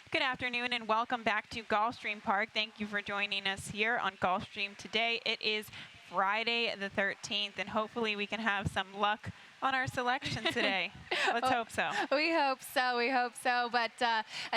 Good afternoon and welcome back to Gulfstream Park. Thank you for joining us here on Gulfstream today. It is Friday the 13th and hopefully we can have some luck on our selection today. Let's hope so. We hope so. We hope so. But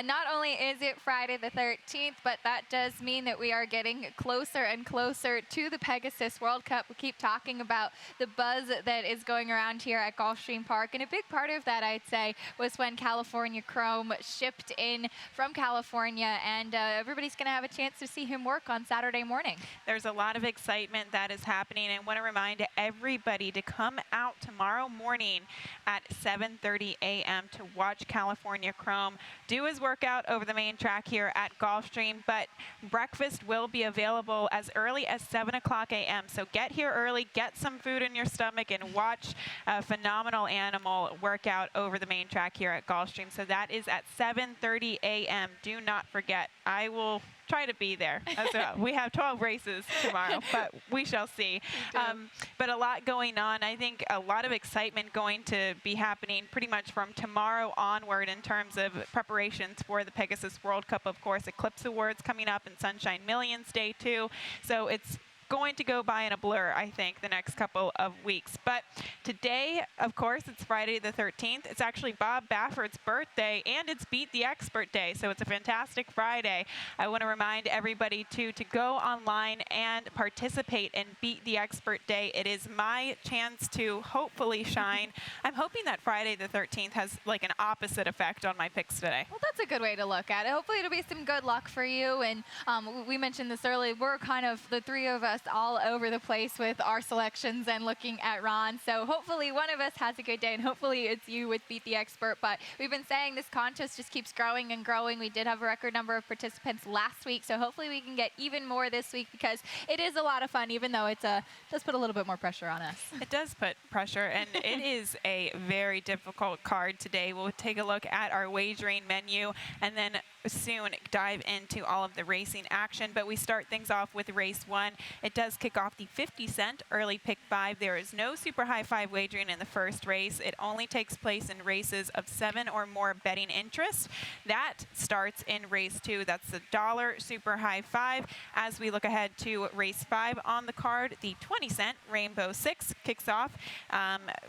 not only is it Friday the 13th, but that does mean that we are getting closer and closer to the Pegasus World Cup. We keep talking about the buzz that is going around here at Gulfstream Park. And a big part of that, I'd say, was when California Chrome shipped in from California. And everybody's going to have a chance to see him work on Saturday morning. There's a lot of excitement that is happening. And I want to remind everybody to come out tomorrow morning at 7:30 a.m. to watch California Chrome do his workout over the main track here at Gulfstream, but breakfast will be available as early as 7 o'clock a.m. So get here early, get some food in your stomach, and watch a phenomenal animal workout over the main track here at Gulfstream. So that is at 7:30 a.m. Do not forget. I will try to be there as well. We have 12 races tomorrow, but we shall see. But a lot going on. I think a lot of excitement going to be happening pretty much from tomorrow onward in terms of preparations for the Pegasus World Cup. Of course, Eclipse Awards coming up and Sunshine Millions Day too. So it's going to go by in a blur, I think, the next couple of weeks. But today, of course, it's Friday the 13th. It's actually Bob Baffert's birthday, and it's Beat the Expert Day, so it's a fantastic Friday. I want to remind everybody, too, to go online and participate in Beat the Expert Day. It is my chance to hopefully shine. I'm hoping that Friday the 13th has, like, an opposite effect on my picks today. Well, that's a good way to look at it. Hopefully it'll be some good luck for you. And we mentioned this earlier. We're kind of, the three of us, all over the place with our selections and looking at Ron. So hopefully one of us has a good day, and hopefully it's you with Beat the Expert. But we've been saying this contest just keeps growing and growing. We did have a record number of participants last week, so hopefully we can get even more this week, because it is a lot of fun, even though it does put a little bit more pressure on us. It does put pressure, and it is a very difficult card today. We'll take a look at our wagering menu and then soon dive into all of the racing action. But we start things off with race 1. It does kick off the 50-cent early pick 5. There is no super high 5 wagering in the first race. It only takes place in races of 7 or more betting interest. That starts in race 2. That's the $1 super high 5. As we look ahead to race 5 on the card, the 20-cent Rainbow 6 kicks off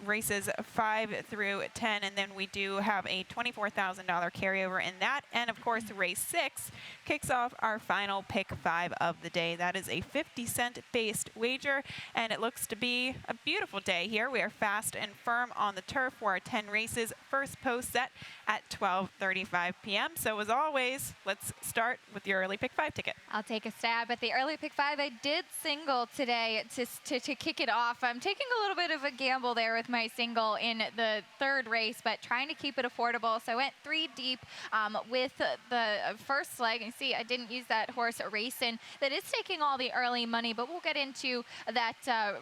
races 5 through 10, and then we do have a $24,000 carryover in that. And of course, race 6 kicks off our final pick 5 of the day. That is a 50-cent based wager, and it looks to be a beautiful day here. We are fast and firm on the turf for our 10 races. First post set at 12:35 p.m. So as always, let's start with your early pick 5 ticket. I'll take a stab at the early pick 5. I did single today to kick it off. I'm taking a little bit of a gamble there with my single in the third race, but trying to keep it affordable. So I went 3 deep with the first leg. And see, I didn't use that horse Racing. That is taking all the early money, but we'll get into that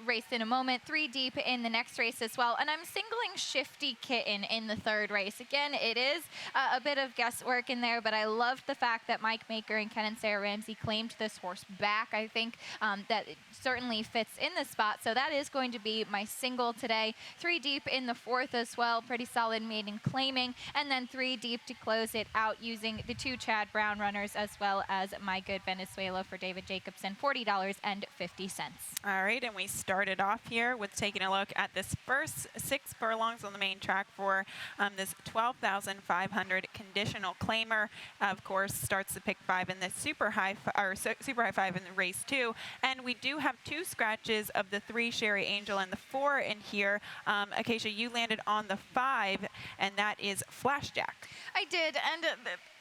race in a moment. 3 deep in the next race as well. And I'm singling Shifty Kitten in the third race. Again, it is a bit of guesswork in there, but I loved the fact that Mike Maker and Ken and Sarah Ramsey claimed this horse back. I think that it certainly fits in the spot. So that is going to be my single today. 3 deep in the fourth as well. Pretty solid maiden claiming. And then 3 deep to close it out using the 2 Chad Brown runners, as well as My Good Venezuela for David Jacobson, $40.50. All right, and we started off here with taking a look at this first 6 furlongs on the main track for this 12,500 conditional claimer. Of course, starts the pick 5 in the super high 5 in the race 2, and we do have 2 scratches of the 3 Sherry Angel and the 4 in here. Acacia, you landed on the 5, and that is Flashjack. I did, and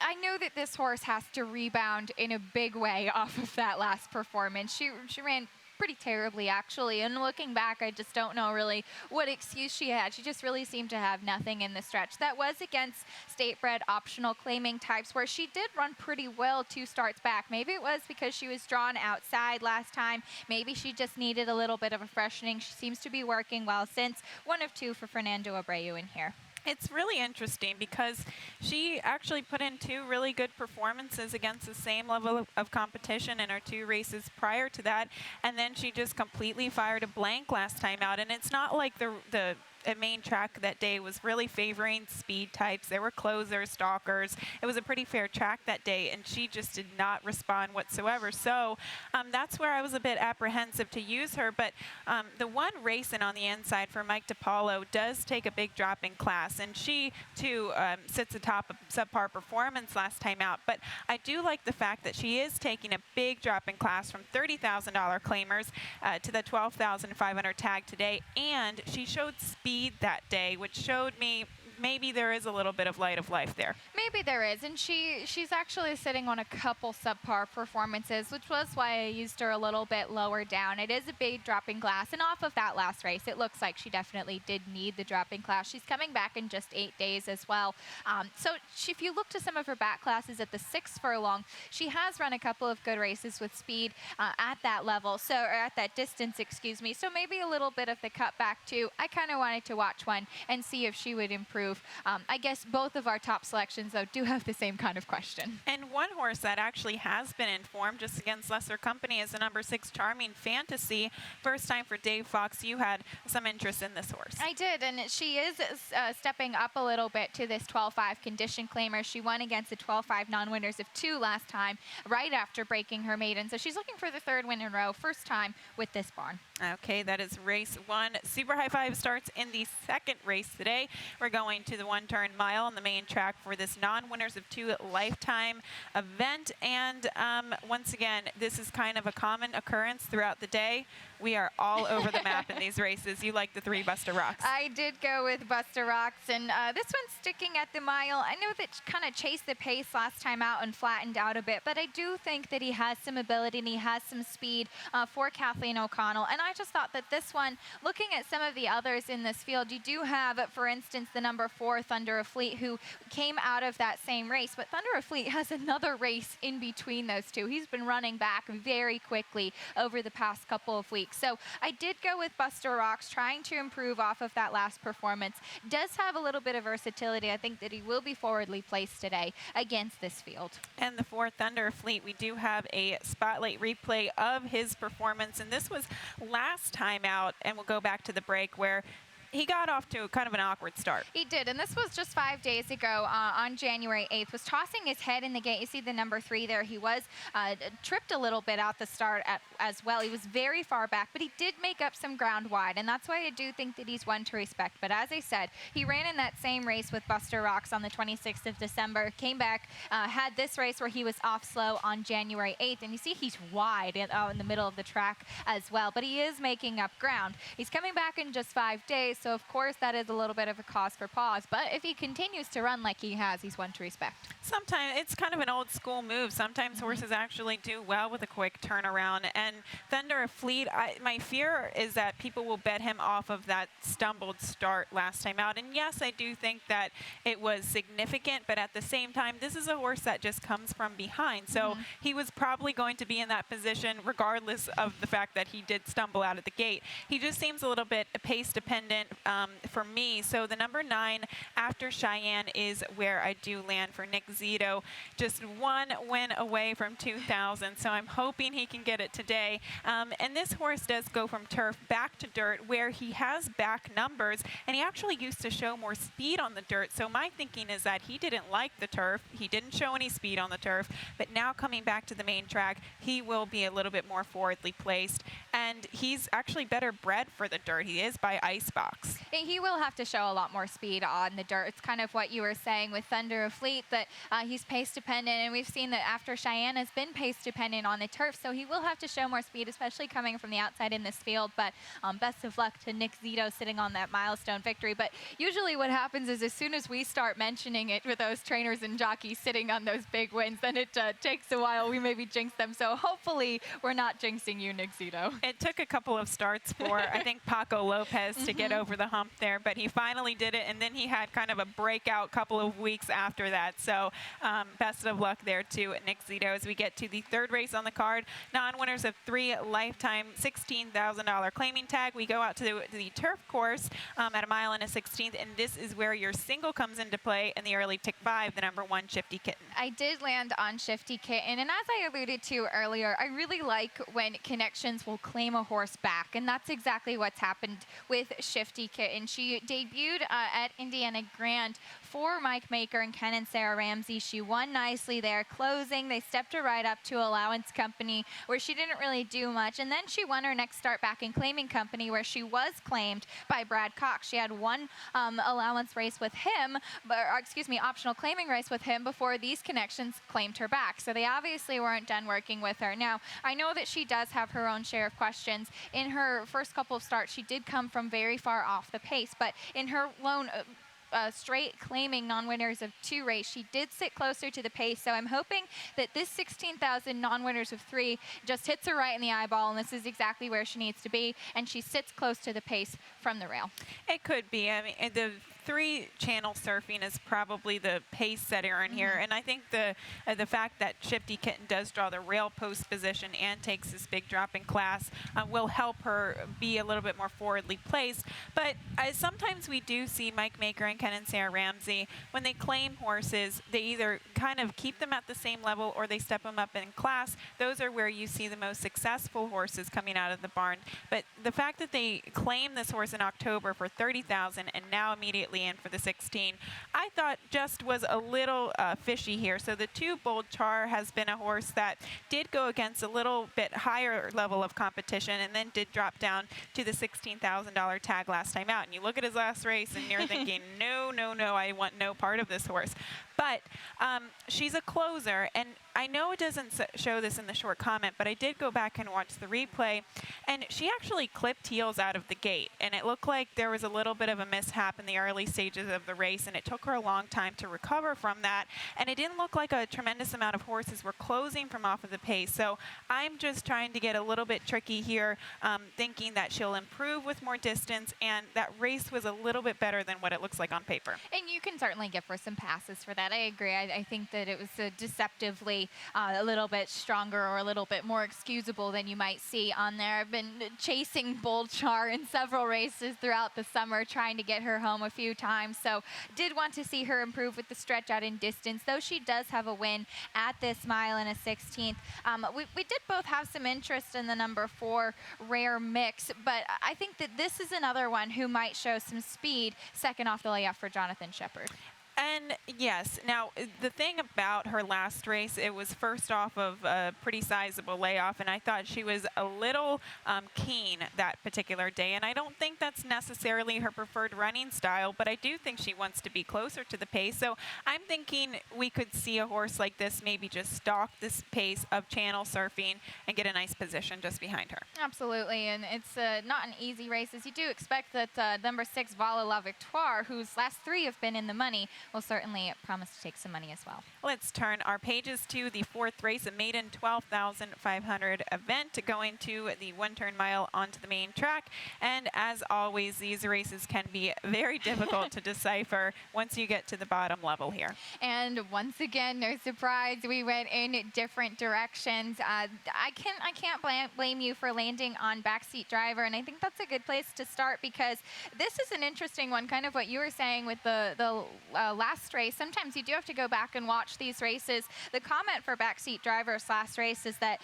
I know that this horse has to rebound in a big way off of that last performance. She ran pretty terribly, actually, and looking back, I just don't know really what excuse she had. She just really seemed to have nothing in the stretch. That was against state-bred optional claiming types, where she did run pretty well 2 starts back. Maybe it was because she was drawn outside last time. Maybe she just needed a little bit of a freshening. She seems to be working well since. 1 of 2 for Fernando Abreu in here. It's really interesting because she actually put in 2 really good performances against the same level of competition in her 2 races prior to that, and then she just completely fired a blank last time out. And it's not like the main track that day was really favoring speed types. There were closers, stalkers. It was a pretty fair track that day, and she just did not respond whatsoever. So that's where I was a bit apprehensive to use her. But the one racing on the inside for Mike DiPaolo does take a big drop in class, and she too sits atop of subpar performance last time out. But I do like the fact that she is taking a big drop in class from $30,000 claimers to the $12,500 tag today, and she showed speed that day, which showed me maybe there is a little bit of light of life there. Maybe there is, and she's actually sitting on a couple subpar performances, which was why I used her a little bit lower down. It is a big drop in class, and off of that last race, it looks like she definitely did need the drop in class. She's coming back in just 8 days as well. So if you look to some of her back classes at the 6 furlong, she has run a couple of good races with speed at that level, or at that distance, excuse me. So maybe a little bit of the cutback too. I kind of wanted to watch one and see if she would improve. I guess both of our top selections, though, do have the same kind of question. And one horse that actually has been informed just against lesser company is the number 6 Charming Fantasy. First time for Dave Fox. You had some interest in this horse. I did, and she is stepping up a little bit to this 12-5 condition claimer. She won against the 12-5 non-winners of 2 last time, right after breaking her maiden. So she's looking for the 3rd win in a row, first time with this barn. Okay, that is race 1. Super High Five starts in the 2nd race today. We're going to the 1-turn mile on the main track for this non-winners of 2 lifetime event. And once again, this is kind of a common occurrence throughout the day. We are all over the map in these races. You like the 3 Buster Rocks. I did go with Buster Rocks, and this one's sticking at the mile. I know that kind of chased the pace last time out and flattened out a bit, but I do think that he has some ability and he has some speed for Kathleen O'Connell. And I just thought that this one, looking at some of the others in this field, you do have, for instance, the number 4 Thunder of Fleet, who came out of that same race, but Thunder of Fleet has another race in between those two. He's been running back very quickly over the past couple of weeks. So I did go with Buster Rocks, trying to improve off of that last performance. Does have a little bit of versatility. I think that he will be forwardly placed today against this field. And the 4 Thunder Fleet, we do have a spotlight replay of his performance, and this was last time out, and we'll go back to the break where he got off to kind of an awkward start. He did, and this was just 5 days ago on January 8th. Was tossing his head in the gate. You see the number 3 there. He was tripped a little bit out the start as well. He was very far back, but he did make up some ground wide, and that's why I do think that he's one to respect. But as I said, he ran in that same race with Buster Rocks on the 26th of December, came back, had this race where he was off slow on January 8th, and you see he's wide in the middle of the track as well, but he is making up ground. He's coming back in just 5 days, so of course that is a little bit of a cause for pause, but if he continues to run like he has, he's one to respect. Sometimes it's kind of an old school move. Sometimes horses actually do well with a quick turnaround, and Thunder of Fleet, my fear is that people will bet him off of that stumbled start last time out, and yes, I do think that it was significant, but at the same time, this is a horse that just comes from behind, so he was probably going to be in that position regardless of the fact that he did stumble out of the gate. He just seems a little bit pace dependent for me. So the number 9 after Cheyenne is where I do land for Nick Zito. Just 1 win away from 2,000. So I'm hoping he can get it today. And this horse does go from turf back to dirt where he has back numbers, and he actually used to show more speed on the dirt. So my thinking is that he didn't like the turf. He didn't show any speed on the turf, but now coming back to the main track, he will be a little bit more forwardly placed. And he's actually better bred for the dirt. He is by Icebox. He will have to show a lot more speed on the dirt. It's kind of what you were saying with Thunder of Fleet, that he's pace dependent, and we've seen that after Cheyenne has been pace dependent on the turf, so he will have to show more speed, especially coming from the outside in this field. But best of luck to Nick Zito sitting on that milestone victory. But usually what happens is as soon as we start mentioning it with those trainers and jockeys sitting on those big wins, then it takes a while. We maybe jinx them. So hopefully we're not jinxing you, Nick Zito. It took a couple of starts for, I think, Paco Lopez to get over the hump there, but he finally did it, and then he had kind of a breakout couple of weeks after that. So best of luck there to Nick Zito as we get to the 3rd race on the card. Non-winners of 3 lifetime $16,000 claiming tag. We go out to the turf course at a mile and a 16th, and this is where your single comes into play in the early tick 5, the number 1 Shifty Kitten. I did land on Shifty Kitten, and as I alluded to earlier, I really like when connections will claim a horse back, and that's exactly what's happened with Shifty Shifty Kitten. She debuted at Indiana Grand for Mike Maker and Ken and Sarah Ramsey. She won nicely there. Closing, they stepped her right up to Allowance Company, where she didn't really do much. And then she won her next start back in Claiming Company, where she was claimed by Brad Cox. She had one allowance race with him, optional claiming race with him before these connections claimed her back. So they obviously weren't done working with her. Now, I know that she does have her own share of questions. In her first couple of starts, she did come from very far off the pace, but in her lone straight claiming non-winners of 2 race, she did sit closer to the pace. So I'm hoping that this 16,000 non-winners of 3 just hits her right in the eyeball, and this is exactly where she needs to be, and she sits close to the pace from the rail. It could be. I mean, the 3 channel surfing is probably the pace setter in here, and I think the fact that Shifty Kitten does draw the rail post position and takes this big drop in class will help her be a little bit more forwardly placed. But sometimes we do see Mike Maker and Ken and Sarah Ramsey, when they claim horses, they either kind of keep them at the same level or they step them up in class. Those are where you see the most successful horses coming out of the barn. But the fact that they claim this horse in October for $30,000 and now immediately in for the 16, I thought just was a little fishy here. So the 2 Bold Char has been a horse that did go against a little bit higher level of competition and then did drop down to the $16,000 tag last time out. And you look at his last race and you're thinking, no, I want no part of this horse. But she's a closer, and I know it doesn't show this in the short comment, but I did go back and watch the replay, and she actually clipped heels out of the gate, and it looked like there was a little bit of a mishap in the early stages of the race, and it took her a long time to recover from that, and it didn't look like a tremendous amount of horses were closing from off of the pace. So I'm just trying to get a little bit tricky here, thinking that she'll improve with more distance, and that race was a little bit better than what it looks like on paper. And you can certainly give her some passes for that. I agree. I think that it was deceptively a little bit stronger or a little bit more excusable than you might see on there. I've been chasing Bold Char in several races throughout the summer, trying to get her home a few times. So did want to see her improve with the stretch out in distance, though she does have a win at this mile and a 16th. We did both have some interest in the number 4 Rare Mix, but I think that this is another one who might show some speed second off the layoff for Jonathan Shepard. And yes, now the thing about her last race, it was first off of a pretty sizable layoff, and I thought she was a little keen that particular day, and I don't think that's necessarily her preferred running style, but I do think she wants to be closer to the pace. So I'm thinking we could see a horse like this maybe just stalk this pace of channel surfing and get a nice position just behind her. Absolutely, and it's not an easy race, as you do expect that number 6 Vala La Victoire, whose last 3 have been in the money, will certainly promise to take some money as well. Let's turn our pages to the 4th race, a maiden 12,500 event going to the 1-turn mile onto the main track. And as always, these races can be very difficult to decipher once you get to the bottom level here. And once again, no surprise, we went in different directions. I can't blame you for landing on Backseat Driver, and I think that's a good place to start because this is an interesting one, kind of what you were saying with the last race. Sometimes you do have to go back and watch these races. The comment for Backseat Driver's last race is that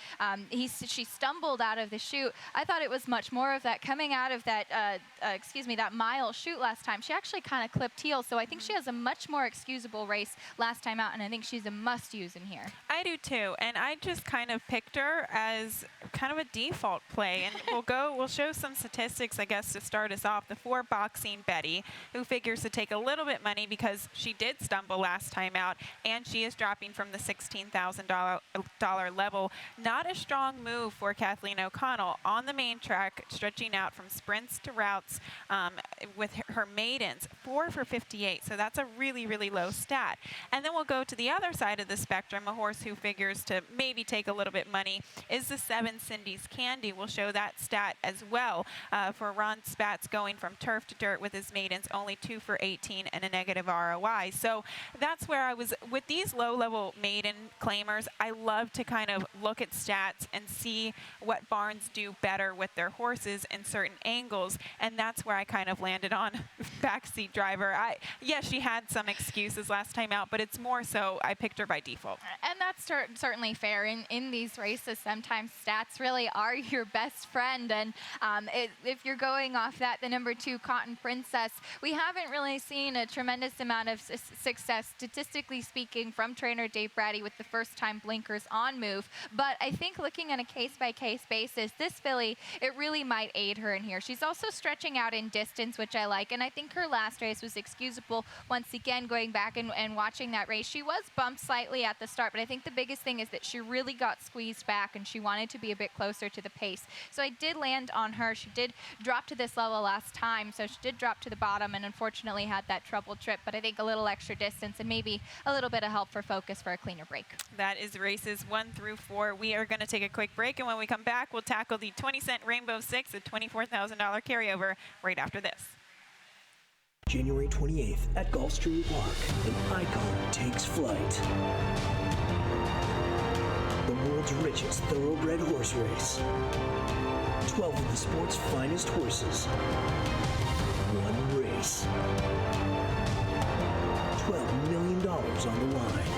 she stumbled out of the chute. I thought it was much more of that coming out of that, that mile chute last time. She actually kind of clipped heels, so I think she has a much more excusable race last time out, and I think she's a must-use in here. I do too, and I just kind of picked her as kind of a default play, and we'll show some statistics, I guess, to start us off. The 4 Boxing Betty, who figures to take a little bit money because she did stumble last time out, and she is dropping from the $16,000 level. Not a strong move for Kathleen O'Connell on the main track, stretching out from sprints to routes with her maidens, 4 for 58. So that's a really, really low stat. And then we'll go to the other side of the spectrum. A horse who figures to maybe take a little bit money is the 7 Cindy's Candy. We'll show that stat as well for Ron Spatz, going from turf to dirt with his maidens, only 2 for 18 and a negative ROI. why. So that's where I was with these low-level maiden claimers. I love to kind of look at stats and see what barns do better with their horses in certain angles, and that's where I kind of landed on backseat driver. Yes, she had some excuses last time out, but it's more so I picked her by default. And that's certainly fair. In these races, sometimes stats really are your best friend. And if you're going off that, the number 2 Cotton Princess, we haven't really seen a tremendous amount of success, statistically speaking, from trainer Dave Brady with the first-time blinkers on move. But I think looking on a case-by-case basis, this filly, it really might aid her in here. She's also stretching out in distance, which I like. And I think her last race was excusable. Once again, going back and watching that race, she was bumped slightly at the start, but I think the biggest thing is that she really got squeezed back and she wanted to be a bit closer to the pace. So I did land on her. She did drop to this level last time, so she did drop to the bottom and unfortunately had that trouble trip, but I think a little extra distance and maybe a little bit of help for focus for a cleaner break. That is races 1 through 4. We are going to take a quick break, and when we come back, we'll tackle the 20-cent Rainbow 6, a $24,000 carryover right after this. January 28th at Gulfstream Park, an icon takes flight. The world's richest thoroughbred horse race. 12 of the sport's finest horses. One race. $12 million on the line.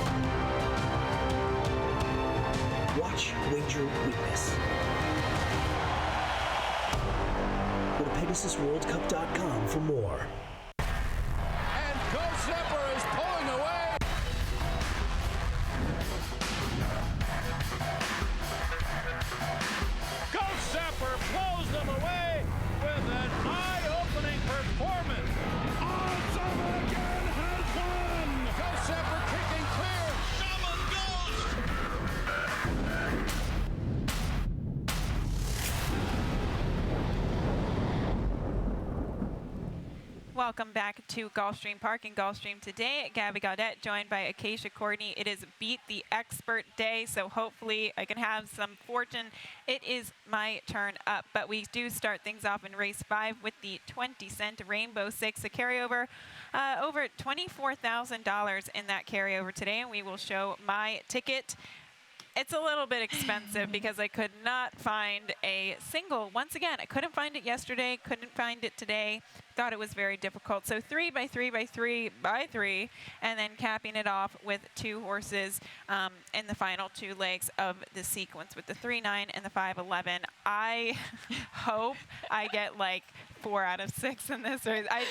Watch, wager, witness. Go to PegasusWorldCup.com for more. Zepper is pulling away. Ghost Zepper blows them away with an eye-opening performance. Zepper again has won. Ghost Zepper kicking clear. Welcome back to Gulfstream Park in Gulfstream today. Gabby Gaudette joined by Acacia Courtney. It is Beat the Expert Day, so hopefully I can have some fortune. It is my turn up, but we do start things off in race 5 with the 20-cent Rainbow 6, a carryover over $24,000 in that carryover today, and we will show my ticket. It's a little bit expensive because I could not find a single. Once again, I couldn't find it yesterday, couldn't find it today. Thought it was very difficult. So 3 by 3 by 3 by 3, and then capping it off with 2 horses in the final 2 legs of the sequence with the 3-9 and the 5-11. I hope I get like 4 out of 6 in this race. I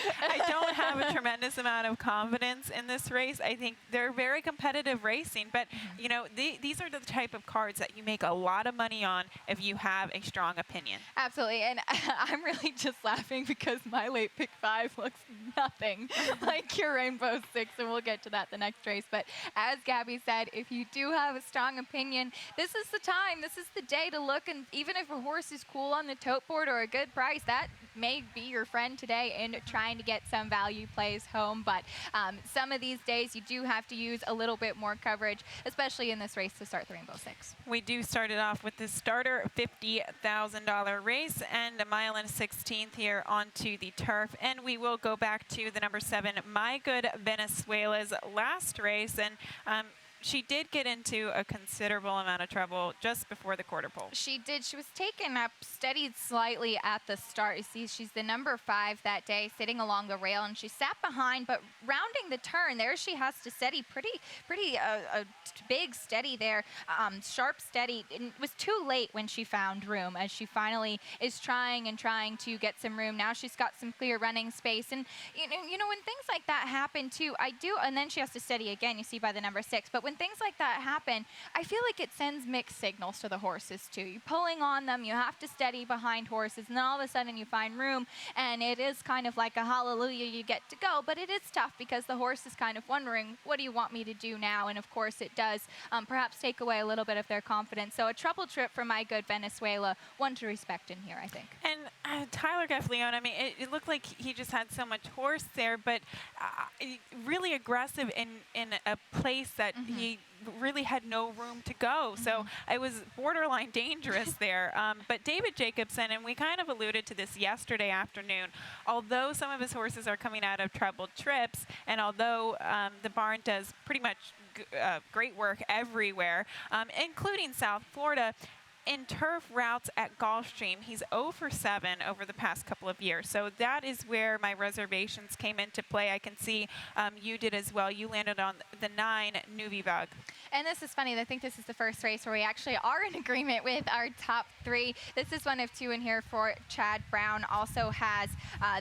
don't have a tremendous amount of confidence in this race. I think they're very competitive racing, but you know, these are the type of cards that you make a lot of money on if you have a strong opinion. Absolutely, and I'm really just laughing because my late pick 5 looks nothing like your Rainbow 6, and we'll get to that the next race. But as Gabby said, if you do have a strong opinion, this is the time, this is the day to look, and even if a horse is cool on the tote board or a good price, that may be your friend today in trying to get some value plays home. But some of these days you do have to use a little bit more coverage, especially in this race to start the Rainbow 6. We do start it off with the starter $50,000 race and a mile and 1/16 here onto the turf, and we will go back to the number 7 My Good Venezuela's last race, and she did get into a considerable amount of trouble just before the quarter pole. She did. She was taken up, steadied slightly at the start. You see, she's the number 5 that day, sitting along the rail, and she sat behind, but rounding the turn, there she has to steady pretty big steady there, sharp steady. It was too late when she found room, as she finally is trying to get some room. Now she's got some clear running space, and you know when things like that happen too, and then she has to steady again, you see by the number 6, but when things like that happen, I feel like it sends mixed signals to the horses too. You're pulling on them, you have to steady behind horses, and then all of a sudden you find room, and it is kind of like a hallelujah, you get to go, but it is tough because the horse is kind of wondering, what do you want me to do now? And of course it does perhaps take away a little bit of their confidence. So a trouble trip for My Good Venezuela, one to respect in here, I think. And Tyler Gaffleone, I mean, it looked like he just had so much horse there, but really aggressive in a place that he really had no room to go. So it was borderline dangerous there. But David Jacobson, and we kind of alluded to this yesterday afternoon, although some of his horses are coming out of troubled trips, and although the barn does pretty much great work everywhere, including South Florida, in turf routes at Gulfstream, he's 0 for 7 over the past couple of years. So that is where my reservations came into play. I can see you did as well. You landed on the 9 Nuvivag. And this is funny. I think this is the first race where we actually are in agreement with our top 3. This is one of 2 in here for Chad Brown. Also has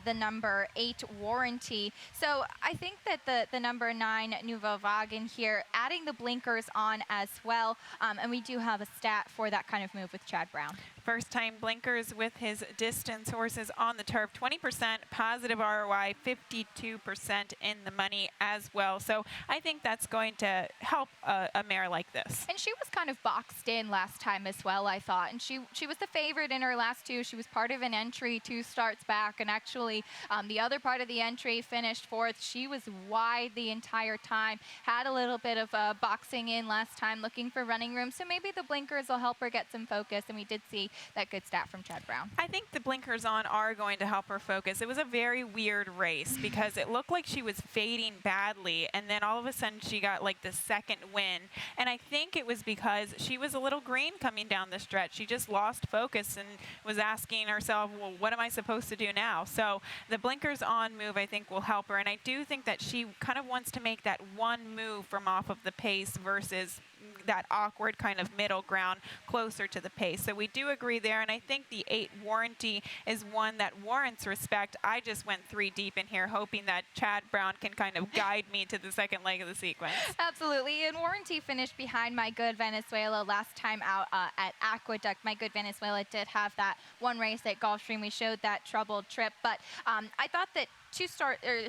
the number 8 Warranty. So I think that the number 9 Nouveau Vague in here, adding the blinkers on as well. And we do have a stat for that kind of move with Chad Brown. First time blinkers with his distance horses on the turf, 20% positive ROI, 52% in the money as well. So I think that's going to help a mare like this. And she was kind of boxed in last time as well, I thought. And she was the favorite in her last 2. She was part of an entry 2 starts back. And actually, the other part of the entry finished 4th. She was wide the entire time, had a little bit of boxing in last time, looking for running room. So maybe the blinkers will help her get some focus. And we did see that good stat from Chad Brown. I think the blinkers on are going to help her focus. It was a very weird race because it looked like she was fading badly, and then all of a sudden she got like the second win. And I think it was because she was a little green coming down the stretch. She just lost focus and was asking herself, well, what am I supposed to do now? So the blinkers on move, I think, will help her. And I do think that she kind of wants to make that one move from off of the pace versus that awkward kind of middle ground closer to the pace. So we do agree there, and I think the 8 Warranty is one that warrants respect. I just went 3 deep in here, hoping that Chad Brown can kind of guide me to the second leg of the sequence. Absolutely, and Warranty finished behind My Good Venezuela last time out at Aqueduct. My Good Venezuela did have that one race at Gulfstream. We showed that troubled trip, but I thought that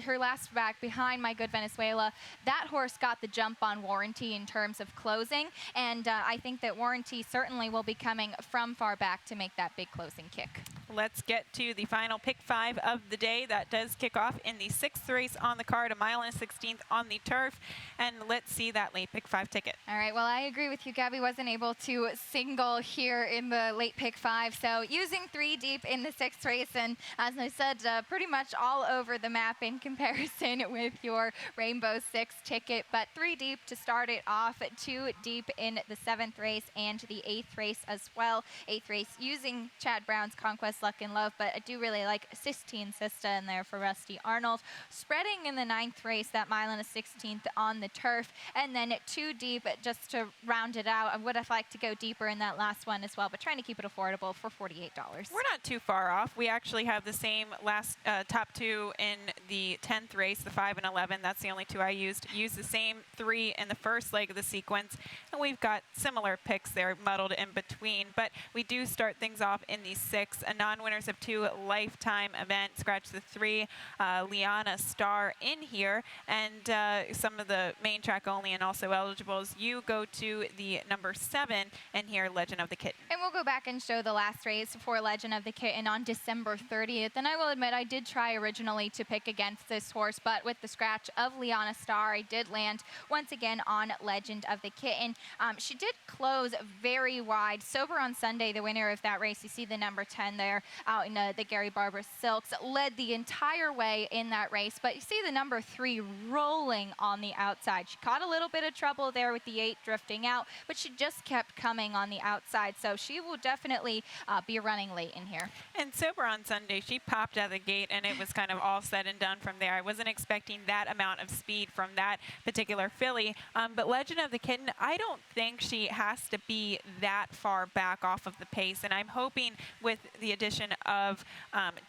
her last back behind My Good Venezuela, that horse got the jump on Warranty in terms of closing, and I think that Warranty certainly will be coming from far back to make that big closing kick. Let's get to the final pick 5 of the day. That does kick off in the 6th race on the card, 1 mile and a 16th on the turf, and let's see that late pick 5 ticket. All right, well, I agree with you. Gabby wasn't able to single here in the late pick 5, so using 3 deep in the 6th race, and as I said, pretty much all over the map in comparison with your Rainbow 6 ticket, but 3 deep to start it off, 2 deep in the 7th race and the 8th race as well. 8th race using Chad Brown's Conquest Luck and Love, but I do really like Sistine Sista in there for Rusty Arnold. Spreading in the 9th race, that 1 mile and a 16th on the turf, and then 2 deep just to round it out. I would have liked to go deeper in that last one as well, but trying to keep it affordable for $48. We're not too far off. We actually have the same last top 2 in the 10th race, the 5 and 11. That's the only 2 I used. Used the same 3 in the first leg of the sequence, and we've got similar picks there muddled in between. But we do start things off in the 6th. A non-winners of 2 lifetime event. Scratch the 3 Liana Star in here, and some of the main track only and also eligibles. You go to the number 7 and here, Legend of the Kitten. And we'll go back and show the last race for Legend of the Kitten on December 30th. And I will admit, I did try originally to pick against this horse, but with the scratch of Liana Star, I did land once again on Legend of the Kitten. She did close very wide. Sober on Sunday, the winner of that race, you see the number 10 there out in the Gary Barber Silks, led the entire way in that race, but you see the number 3 rolling on the outside. She caught a little bit of trouble there with the 8 drifting out, but she just kept coming on the outside, so she will definitely be running late in here. And Sober on Sunday, she popped out of the gate, and it was kind of all said and done from there. I wasn't expecting that amount of speed from that particular filly, but Legend of the Kitten, I don't think she has to be that far back off of the pace, and I'm hoping with the addition of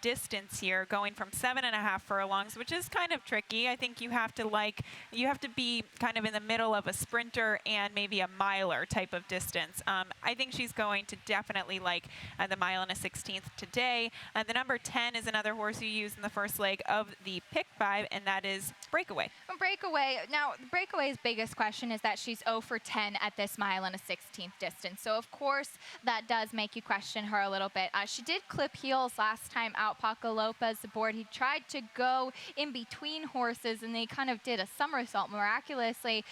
distance here, going from 7.5 furlongs, which is kind of tricky. I think you have to be kind of in the middle of a sprinter and maybe a miler type of distance. I think she's going to definitely like the 1 mile and a 16th today. The number 10 is another horse you use in the first leg of the pick 5, and that is Breakaway. Breakaway. Now, Breakaway's biggest question is that she's 0 for 10 at this 1 mile and a 16th distance. So, of course, that does make you question her a little bit. She did clip heels last time out. Paco Lopez aboard. He tried to go in between horses, and they kind of did a somersault. Miraculously,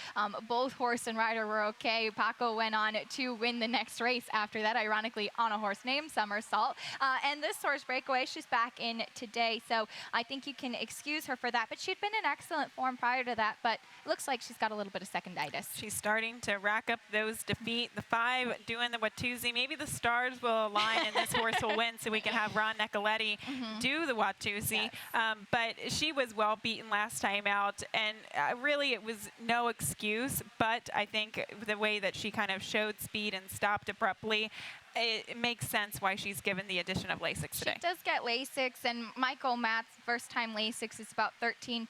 both horse and rider were okay. Paco went on to win the next race after that, ironically, on a horse named Somersault. And this horse, Breakaway, she's back in today, so I think you can excuse her for that. But she'd been in excellent form prior to that, but it looks like she's got a little bit of seconditis. She's starting to rack up those defeat. The 5 doing the Watusi. Maybe the stars will align and this horse will win, so we can have Ron Nicoletti do the Watusi. Yes. But she was well beaten last time out, and really it was no excuse. But I think the way that she kind of showed speed and stopped abruptly, it makes sense why she's given the addition of Lasix today. She does get Lasix, and Michael Matt's first time Lasix is about 13%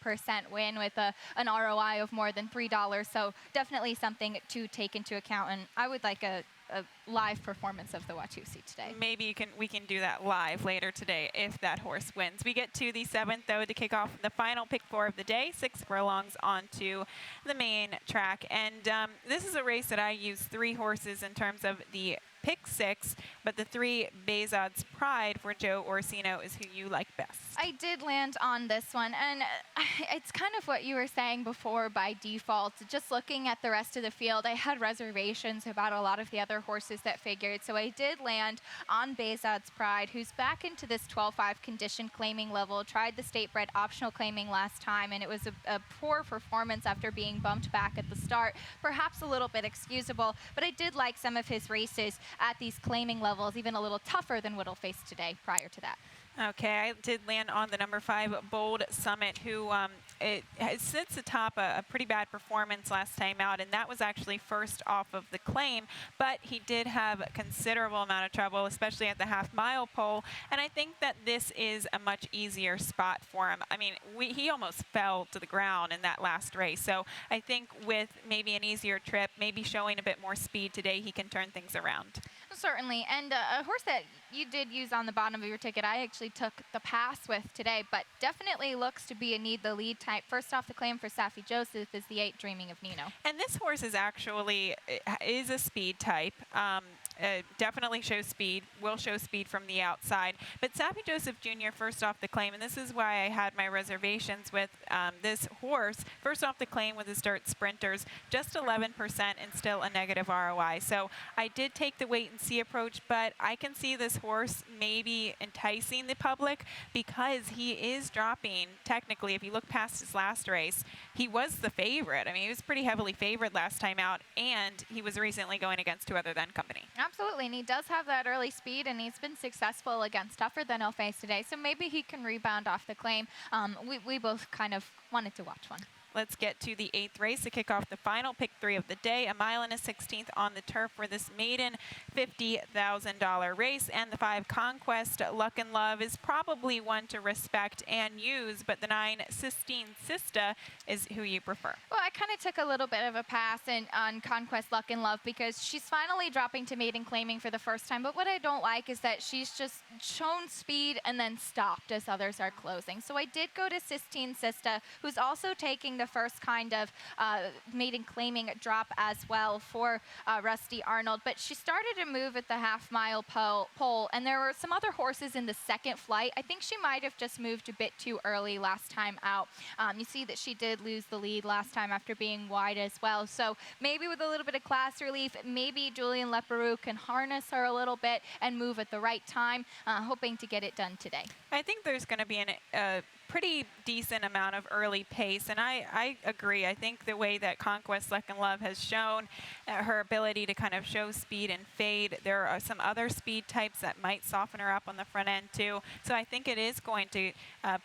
win with an ROI of more than $3. So definitely something to take into account. And I would like a live performance of the Watusi today. Maybe we can do that live later today if that horse wins. We get to the 7th, though, to kick off the final pick 4 of the day. 6 furlongs onto the main track. And this is a race that I use 3 horses in terms of the pick 6, but the 3 Bezod's Pride for Joe Orsino is who you like best. I did land on this one, and it's kind of what you were saying before by default. Just looking at the rest of the field, I had reservations about a lot of the other horses that figured, so I did land on Bezod's Pride, who's back into this 12-5 condition claiming level. Tried the state bred optional claiming last time, and it was a poor performance after being bumped back at the start. Perhaps a little bit excusable, but I did like some of his races at these claiming levels, even a little tougher than Whittle faced today prior to that. Okay, I did land on the number 5, Bold Summit, who it sits atop a pretty bad performance last time out, and that was actually first off of the claim, but he did have a considerable amount of trouble, especially at the half-mile pole, and I think that this is a much easier spot for him. I mean, he almost fell to the ground in that last race, so I think with maybe an easier trip, maybe showing a bit more speed today, he can turn things around. Certainly, and a horse that you did use on the bottom of your ticket, I actually took the pass with today, but definitely looks to be a need the lead type. First off the claim for Safi Joseph is the 8, Dreaming of Nino. And this horse is actually is a speed type. Definitely shows speed, will show speed from the outside. But Safi Joseph Jr. first off the claim, and this is why I had my reservations with this horse. First off the claim with his dirt sprinters, just 11% and still a negative ROI. So I did take the wait and see approach, but I can see this horse maybe enticing the public because he is dropping, technically, if you look past his last race, he was the favorite. I mean, he was pretty heavily favored last time out, and he was recently going against Two Other Than Company. Absolutely, and he does have that early speed, and he's been successful against tougher than he'll face today, so maybe he can rebound off the claim. We both kind of wanted to watch one. Let's get to the 8th race to kick off the final pick 3 of the day. 1 mile and a 16th on the turf for this maiden $50,000 race. And the 5 Conquest Luck and Love is probably one to respect and use, but the 9 Sistine Sista is who you prefer. Well, I kind of took a little bit of a pass on Conquest Luck and Love because she's finally dropping to maiden claiming for the first time. But what I don't like is that she's just shown speed and then stopped as others are closing. So I did go to Sistine Sista, who's also taking the first kind of maiden claiming drop as well for Rusty Arnold. But she started to move at the half-mile pole, and there were some other horses in the second flight. I think she might have just moved a bit too early last time out. You see that she did lose the lead last time after being wide as well. So maybe with a little bit of class relief, maybe Julian Leperoux can harness her a little bit and move at the right time, hoping to get it done today. I think there's going to be a pretty decent amount of early pace, and I agree. I think the way that Conquest Luck and Love has shown her ability to kind of show speed and fade, there are some other speed types that might soften her up on the front end too. So I think it is going to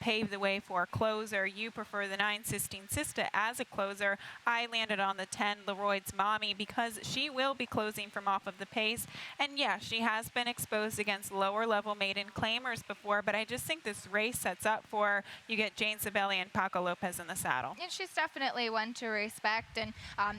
pave the way for a closer. You prefer the 9 Sistine Sista as a closer. I landed on the 10 Leroy's Mommy because she will be closing from off of the pace. And yeah, she has been exposed against lower level maiden claimers before, but I just think this race sets up for you get Jane Sibeli and Paco Lopez in the saddle. And she's definitely one to respect, and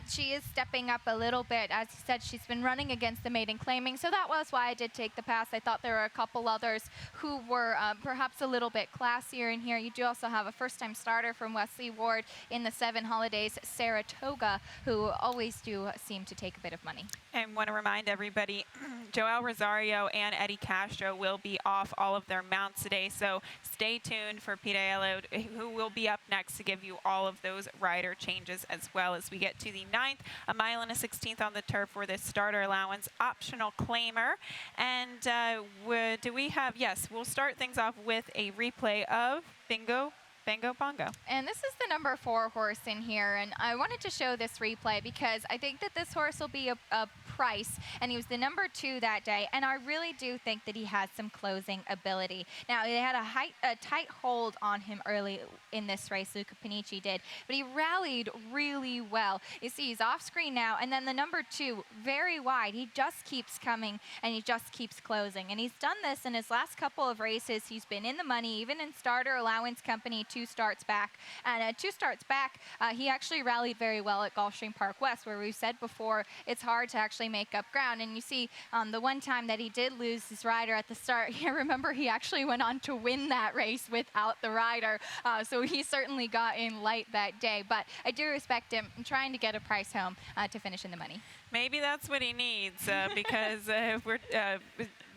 she is stepping up a little bit. As you said, she's been running against the maiden claiming, so that was why I did take the pass. I thought there were a couple others who were perhaps a little bit classier in here. You do also have a first-time starter from Wesley Ward in the 7 Holidays, Saratoga, who always do seem to take a bit of money. And want to remind everybody, Joel Rosario and Eddie Castro will be off all of their mounts today, so stay tuned for Pete Aiello, who will be up next to give you all of those rider changes as well as we get to the 9th, a mile and a 16th on the turf for this starter allowance optional claimer. And do we have, yes, we'll start things off with a replay of Bingo Bango Bongo. And this is the number 4 horse in here, and I wanted to show this replay because I think that this horse will be a price, and he was the number 2 that day, and I really do think that he has some closing ability. Now, they had a tight hold on him early in this race, Luca Panici did, but he rallied really well. You see, he's off screen now, and then the number 2, very wide. He just keeps coming, and he just keeps closing, and he's done this in his last couple of races. He's been in the money, even in starter allowance company 2 starts back. And 2 starts back, he actually rallied very well at Gulfstream Park West, where we said before it's hard to actually make up ground. And you see the one time that he did lose his rider at the start, you remember he actually went on to win that race without the rider. So he certainly got in light that day. But I do respect him. I'm trying to get a price home to finish in the money. Maybe that's what he needs because we're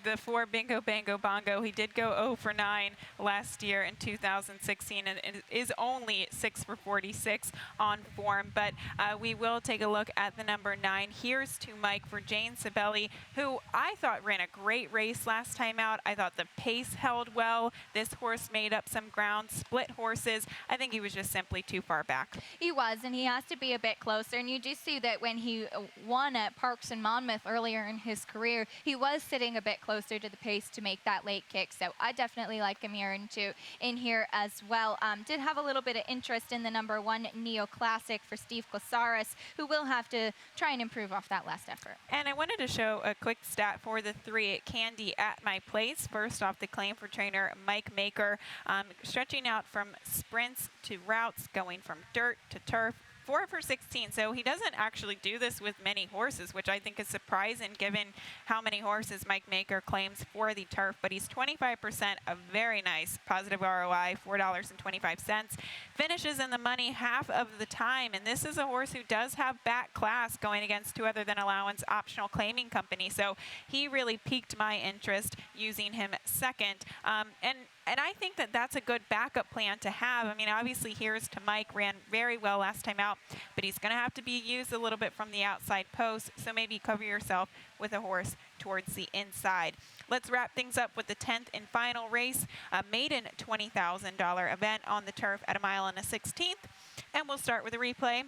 the 4 Bingo Bango Bongo. He did go 0 for 9 last year in 2016 and it is only 6 for 46 on form. But we will take a look at the number 9. Here's to Mike for Jane Sibeli, who I thought ran a great race last time out. I thought the pace held well. This horse made up some ground, split horses. I think he was just simply too far back. He was, and he has to be a bit closer. And you do see that when he won at Parks and Monmouth earlier in his career, he was sitting a bit closer to the pace to make that late kick. So I definitely like him here in here as well. Did have a little bit of interest in the number 1 Neo Classic for Steve Kosaris, who will have to try and improve off that last effort. And I wanted to show a quick stat for the 3 Candy at My Place. First off, the claim for trainer Mike Maker, stretching out from sprints to routes, going from dirt to turf. 4 for 16, so he doesn't actually do this with many horses, which I think is surprising given how many horses Mike Maker claims for the turf, but he's 25%, a very nice positive ROI, $4.25. Finishes in the money half of the time, and this is a horse who does have back class going against 2 other than allowance optional claiming company, so he really piqued my interest using him second. And I think that that's a good backup plan to have. I mean, obviously, here's to Mike, ran very well last time out, but he's going to have to be used a little bit from the outside post, so maybe cover yourself with a horse towards the inside. Let's wrap things up with the 10th and final race, a maiden $20,000 event on the turf at a mile and a 16th. And we'll start with a replay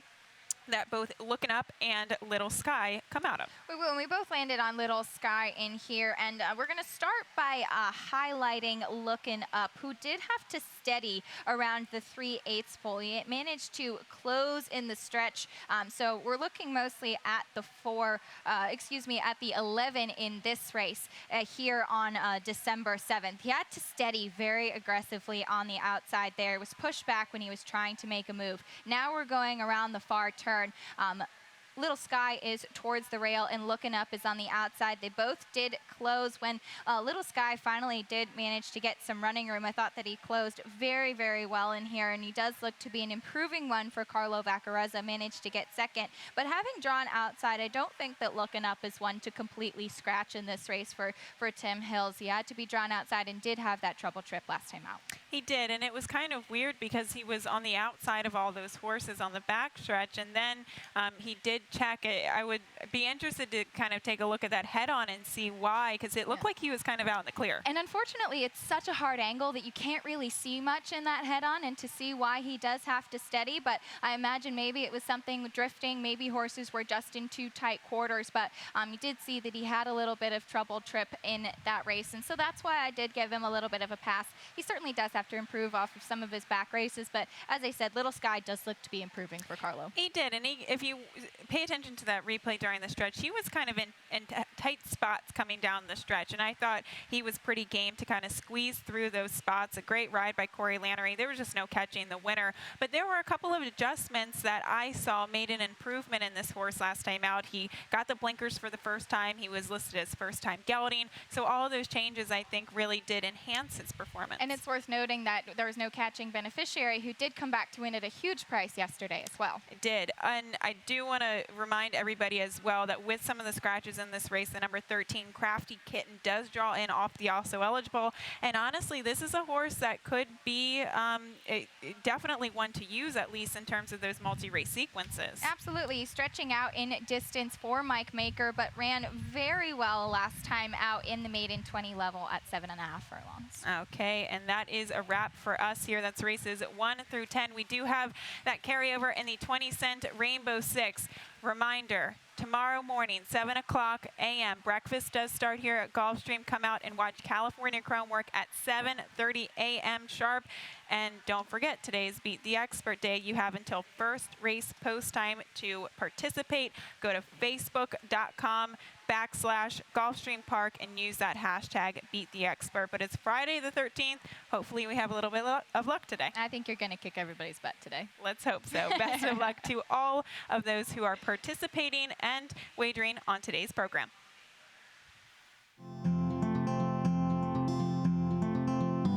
that both Looking Up and Little Sky come out of. We will, and we both landed on Little Sky in here, and we're going to start by highlighting Looking Up, who did have to steady around the 3/8 pole. He managed to close in the stretch, so we're looking mostly at the at the 11 in this race here on December 7th. He had to steady very aggressively on the outside there. It was pushed back when he was trying to make a move. Now we're going around the far turn. Little Sky is towards the rail and Looking Up is on the outside. They both did close. When Little Sky finally did manage to get some running room, I thought that he closed very, very well in here, and he does look to be an improving one for Carlo Vaccarezza, managed to get second. But having drawn outside, I don't think that Looking Up is one to completely scratch in this race for Tim Hills. He had to be drawn outside and did have that trouble trip last time out. He did, and it was kind of weird because he was on the outside of all those horses on the backstretch, and then he did check. I would be interested to kind of take a look at that head-on and see why, because it looked like he was kind of out in the clear. And unfortunately, it's such a hard angle that you can't really see much in that head-on, and to see why he does have to steady. But I imagine maybe it was something with drifting, maybe horses were just in too tight quarters, but you did see that he had a little bit of trouble trip in that race, and so that's why I did give him a little bit of a pass. He certainly does have to improve off of some of his back races, but as I said, Little Sky does look to be improving for Carlo. He did, and if you pay attention to that replay during the stretch, he was kind of in tight spots coming down the stretch, and I thought he was pretty game to kind of squeeze through those spots. A great ride by Corey Lannery. There was just no catching the winner, but there were a couple of adjustments that I saw made an improvement in this horse last time out. He got the blinkers for the first time. He was listed as first-time gelding, so all of those changes I think really did enhance his performance. And it's worth noting that there was no catching beneficiary who did come back to win at a huge price yesterday as well. It did, and I do want to remind everybody as well that with some of the scratches in this race, the number 13 Crafty Kitten does draw in off the also eligible, and honestly this is a horse that could be definitely one to use, at least in terms of those multi-race sequences. Absolutely, stretching out in distance for Mike Maker, but ran very well last time out in the maiden 20 level at 7.5 furlongs. Okay, and that is a wrap for us here. That's races 1 through 10. We do have that carryover in the 20-cent Rainbow Six. Reminder, tomorrow morning, 7 o'clock a.m. Breakfast does start here at Gulfstream. Come out and watch California Chrome work at 7:30 a.m. sharp. And don't forget, today's Beat the Expert Day. You have until first race post time to participate. Go to facebook.com/Gulfstream Park and use that hashtag Beat the Expert. But it's Friday the 13th. Hopefully we have a little bit of luck today. I think you're going to kick everybody's butt today. Let's hope so. Best of luck to all of those who are participating and wagering on today's program.